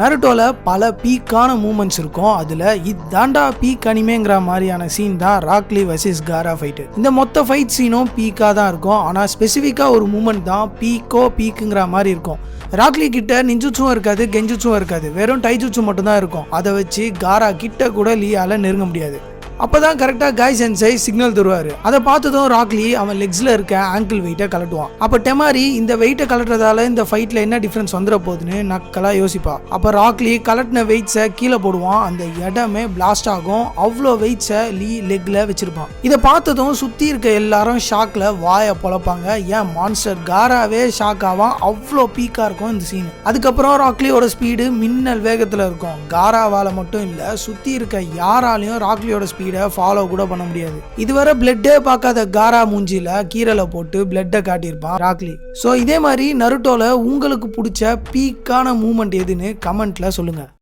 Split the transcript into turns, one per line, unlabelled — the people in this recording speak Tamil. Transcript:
நருட்டோல பல பீக்கான மூமெண்ட்ஸ் இருக்கும். அதுல இதாண்டா பீக் அனிமேங்கிற மாதிரியான சீன் தான் ராக் லீ வெர்சஸ் காரா ஃபைட். இந்த மொத்த ஃபைட் சீனும் பீக்கா தான் இருக்கும். ஆனா ஸ்பெசிஃபிக்கா ஒரு மூமெண்ட் தான் பீக்குங்கிற மாதிரி இருக்கும். ராக் லீ கிட்ட நிஞ்சுச்சும் இருக்காது, கெஞ்சுச்சும் இருக்காது, வெறும் டைஜுச்சு மட்டும் தான் இருக்கும். அதை வச்சு காரா கிட்ட கூட லீயால நெருங்க முடியாது. அப்பதான் கரெக்டா காய் சென்சை சிக்னல் தருவாரு. அதை பார்த்ததும் ராக் லீ அவன் லெக்ஸ்ல இருக்க ஆங்கிள் வெயிட்டை கலட்டுவான். அப்ப டெமாரி இந்த வெயிட்டை கலட்டுறதால இந்த ஃபைட்ல என்ன டிஃபரன்ஸ் வந்துட போகுதுன்னு நக்கலா யோசிப்பா. அப்ப ராக் லீ கலட்டின வெயிட்ஸை கீழே போடுவான். அந்த இடமே பிளாஸ்ட் ஆகும். அவ்வளோ வெயிட்ஸை லீ லெக்ல வச்சிருப்பான். இதை பார்த்ததும் சுத்தி இருக்க எல்லாரும் ஷாக்ல வாயை பொழப்பாங்க. ஏன் மான்ஸ்டர் காராவே ஷாக் ஆவான். அவ்வளோ பீக்கா இருக்கும் இந்த சீன். அதுக்கப்புறம் ராக்லியோட ஸ்பீடு மின்னல் வேகத்துல இருக்கும். காராவால மட்டும் இல்ல, சுத்தி இருக்க யாராலையும் ராக்லியோட ஸ்பீடை ஃபாலோ கூட பண்ண முடியாது. இதுவரை பிளட்டே பார்க்காத காரா மூஞ்சில கீரலை போட்டு பிளட்டை காட்டியிருப்பான் ராக் லீ. ஸோ இதே மாதிரி நருட்டோல உங்களுக்கு பிடிச்ச பீக்கான மூமெண்ட் எதுன்னு கமெண்ட்ல சொல்லுங்க.